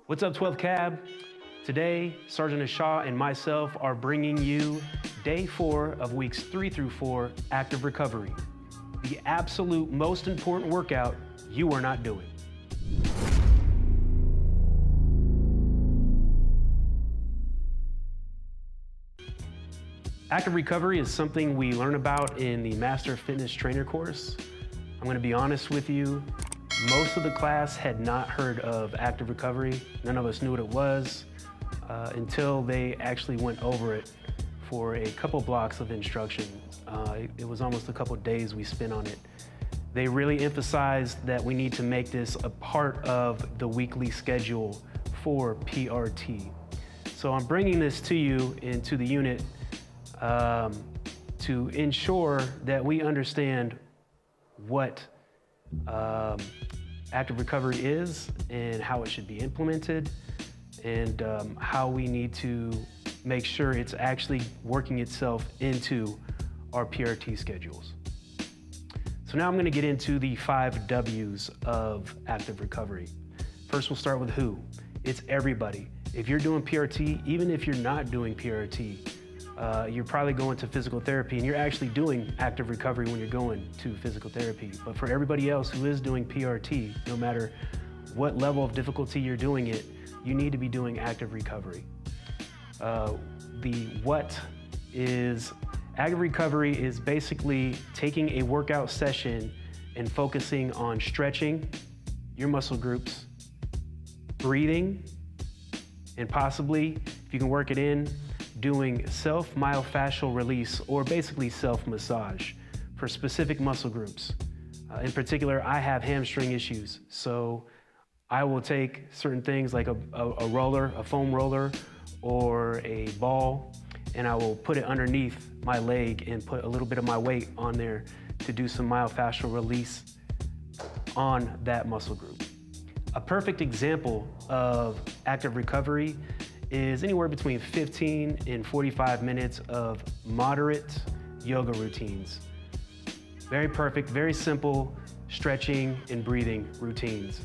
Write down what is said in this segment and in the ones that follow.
What's up, 12 Cab? Today, Sergeant Ashaw and myself are bringing you day 4 of weeks 3 through 4, active recovery. The absolute most important workout you are not doing. Active recovery is something we learn about in the Master Fitness Trainer course. I'm gonna be honest with you, most of the class had not heard of active recovery. None of us knew what it was until they actually went over it for a couple blocks of instruction. It was almost a couple days we spent on it. They really emphasized that we need to make this a part of the weekly schedule for PRT. So I'm bringing this to you into the unit to ensure that we understand what active recovery is and how it should be implemented, and how we need to make sure it's actually working itself into our PRT schedules. So now I'm going to get into the 5 W's of active recovery. First, we'll start with who. It's everybody. If you're doing PRT, even if you're not doing PRT, you're probably going to physical therapy, and you're actually doing active recovery when you're going to physical therapy. But for everybody else who is doing PRT, no matter what level of difficulty you're doing it, you need to be doing active recovery. The what is active recovery is basically taking a workout session and focusing on stretching your muscle groups, breathing, and possibly, if you can work it in, doing self-myofascial release, or basically self-massage for specific muscle groups. In particular, I have hamstring issues, so I will take certain things like a roller, a foam roller, or a ball, and I will put it underneath my leg and put a little bit of my weight on there to do some myofascial release on that muscle group. A perfect example of active recovery is anywhere between 15 and 45 minutes of moderate yoga routines. Very perfect, very simple stretching and breathing routines.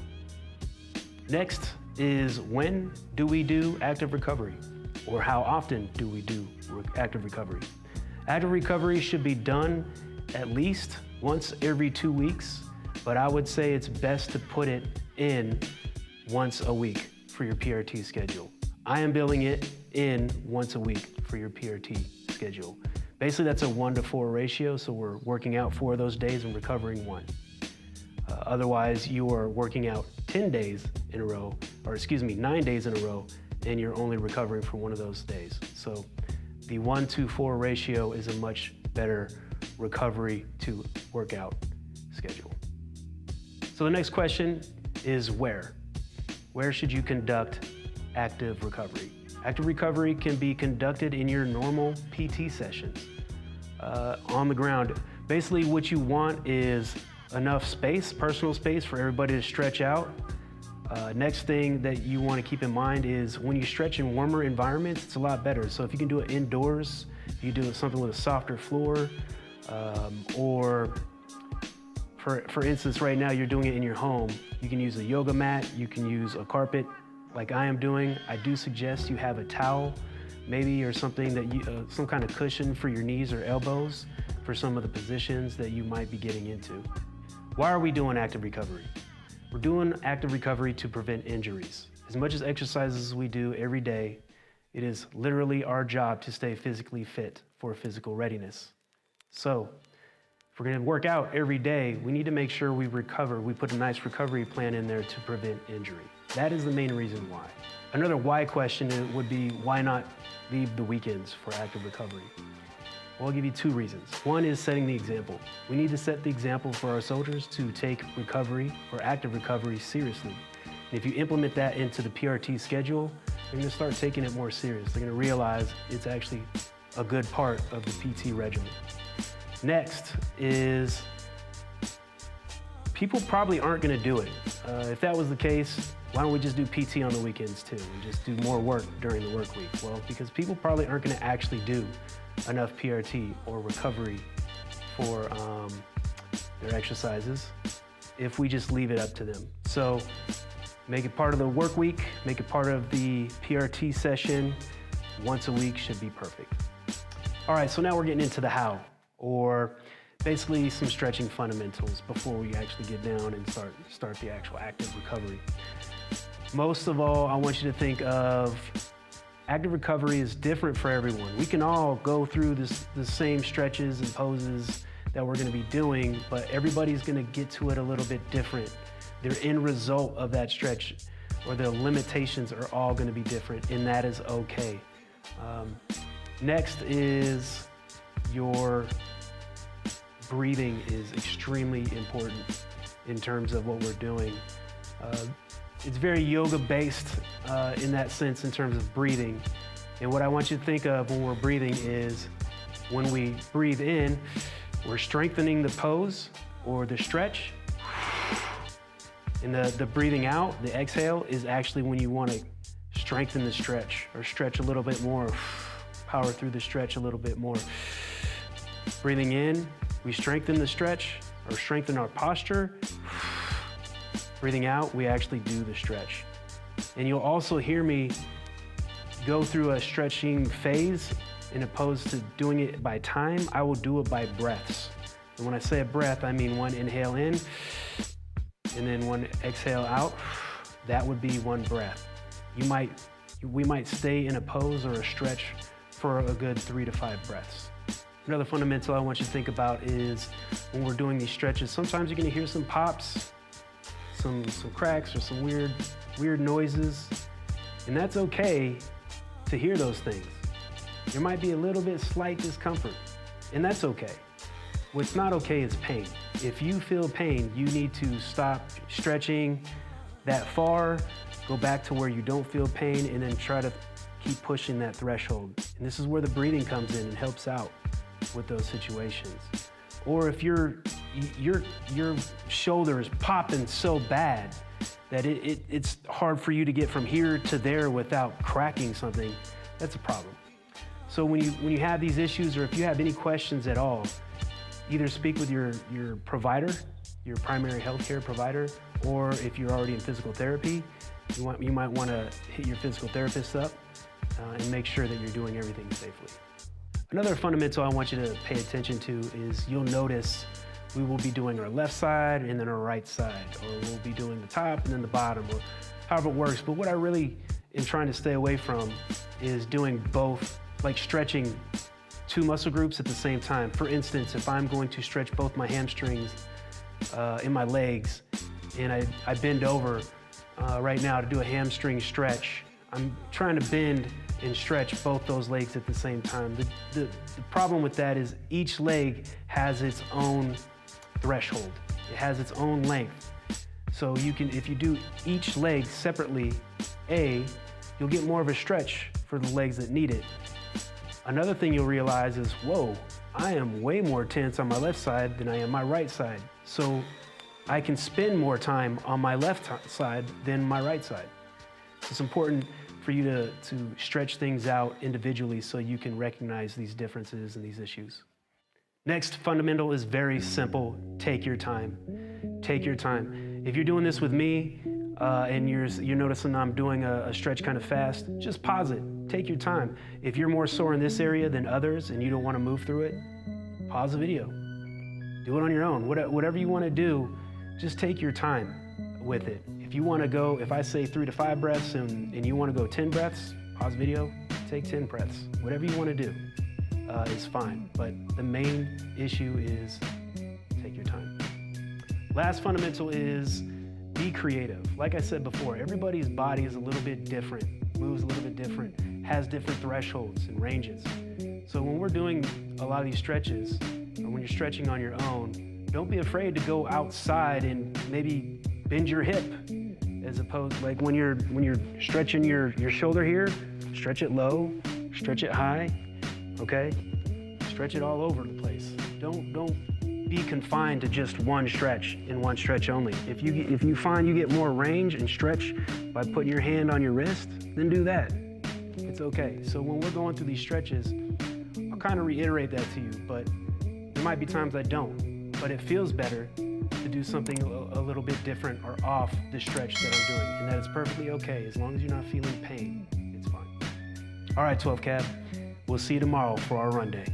Next is, when do we do active recovery? Or how often do we do active recovery? Active recovery should be done at least once every 2 weeks, but I would say it's best to put it in once a week for your PRT schedule. I am billing it in once a week for your PRT schedule. Basically, that's a 1-to-4 ratio, so we're working out 4 of those days and recovering 1. Otherwise, you are working out 10 days in a row, or excuse me, 9 days in a row, and you're only recovering for 1 of those days. So the 1-to-4 ratio is a much better recovery to workout schedule. So the next question is where? Where should you conduct active recovery? Active recovery can be conducted in your normal PT sessions, on the ground. Basically, what you want is enough space, personal space, for everybody to stretch out. Next thing that you want to keep in mind is when you stretch in warmer environments, it's a lot better. So if you can do it indoors, if you do something with a softer floor, or for instance, right now you're doing it in your home, you can use a yoga mat, you can use a carpet like I am doing. I do suggest you have a towel, maybe, or something that you, some kind of cushion for your knees or elbows for some of the positions that you might be getting into. Why are we doing active recovery? We're doing active recovery to prevent injuries. As much as exercises we do every day, it is literally our job to stay physically fit for physical readiness. So if we're gonna work out every day, we need to make sure we recover. We put a nice recovery plan in there to prevent injury. That is the main reason why. Another why question would be, why not leave the weekends for active recovery? Well, I'll give you 2 reasons. One is setting the example. We need to set the example for our soldiers to take recovery, or active recovery, seriously. And if you implement that into the PRT schedule, they're gonna start taking it more serious. They're gonna realize it's actually a good part of the PT regimen. Next is, people probably aren't gonna do it. If that was the case, why don't we just do PT on the weekends too, and just do more work during the work week? Well, because people probably aren't gonna actually do enough PRT or recovery for their exercises if we just leave it up to them. So Make it part of the work week, make it part of the PRT session. Once a week should be perfect. All right, so now we're getting into the how, or basically some stretching fundamentals before we actually get down and start the actual active recovery. Most of all, I want you to think of active recovery is different for everyone. We can all go through the same stretches and poses that we're gonna be doing, but everybody's gonna get to it a little bit different. Their end result of that stretch or the limitations are all gonna be different, and that is okay. Next is your breathing is extremely important in terms of what we're doing. It's very yoga-based in that sense in terms of breathing. And what I want you to think of when we're breathing is when we breathe in, we're strengthening the pose or the stretch. And the breathing out, the exhale, is actually when you want to strengthen the stretch or stretch a little bit more, power through the stretch a little bit more. Breathing in, we strengthen the stretch or strengthen our posture. Breathing out, we actually do the stretch. And you'll also hear me go through a stretching phase, and opposed to doing it by time, I will do it by breaths. And when I say a breath, I mean one inhale in, and then one exhale out. That would be one breath. We might stay in a pose or a stretch for a good 3 to 5 breaths. Another fundamental I want you to think about is when we're doing these stretches, sometimes you're gonna hear some pops, some cracks, or some weird noises, and that's okay to hear those things. There might be a little bit slight discomfort, and that's okay. What's not okay is pain. If you feel pain, you need to stop stretching that far, go back to where you don't feel pain, and then try to keep pushing that threshold. And this is where the breathing comes in and helps out with those situations. Or if your shoulder is popping so bad that it's hard for you to get from here to there without cracking something, that's a problem. So when you have these issues, or if you have any questions at all, either speak with your provider, your primary healthcare provider, or if you're already in physical therapy, you might want to hit your physical therapist up and make sure that you're doing everything safely. Another fundamental I want you to pay attention to is you'll notice we will be doing our left side and then our right side, or we'll be doing the top and then the bottom, or however it works. But what I really am trying to stay away from is doing both, like stretching 2 muscle groups at the same time. For instance, if I'm going to stretch both my hamstrings in my legs, and I bend over right now to do a hamstring stretch, I'm trying to bend and stretch both those legs at the same time. The problem with that is each leg has its own threshold. It has its own length. So you can, if you do each leg separately, you'll get more of a stretch for the legs that need it. Another thing you'll realize is, whoa, I am way more tense on my left side than I am my right side. So I can spend more time on my left side than my right side. It's important for you to stretch things out individually so you can recognize these differences and these issues. Next fundamental is very simple. Take your time. Take your time. If you're doing this with me and you're noticing I'm doing a stretch kind of fast, just pause it. Take your time. If you're more sore in this area than others and you don't want to move through it, pause the video. Do it on your own. Whatever you want to do, just take your time with it. If you want to go, if I say 3 to 5 breaths and you want to go 10 breaths, pause video, take 10 breaths. Whatever you want to do is fine. But the main issue is take your time. Last fundamental is be creative. Like I said before, everybody's body is a little bit different, moves a little bit different, has different thresholds and ranges. So when we're doing a lot of these stretches, or when you're stretching on your own, don't be afraid to go outside and maybe bend your hip, as opposed, like when you're stretching your shoulder here, stretch it low, stretch it high, okay? Stretch it all over the place. Don't be confined to just one stretch and one stretch only. If you find you get more range and stretch by putting your hand on your wrist, then do that. It's okay. So when we're going through these stretches, I'll kind of reiterate that to you, but there might be times I don't. But it feels better to do something a little bit different or off the stretch that I'm doing, and that is perfectly okay. As long as you're not feeling pain, it's fine. All right, 12 Cab, we'll see you tomorrow for our run day.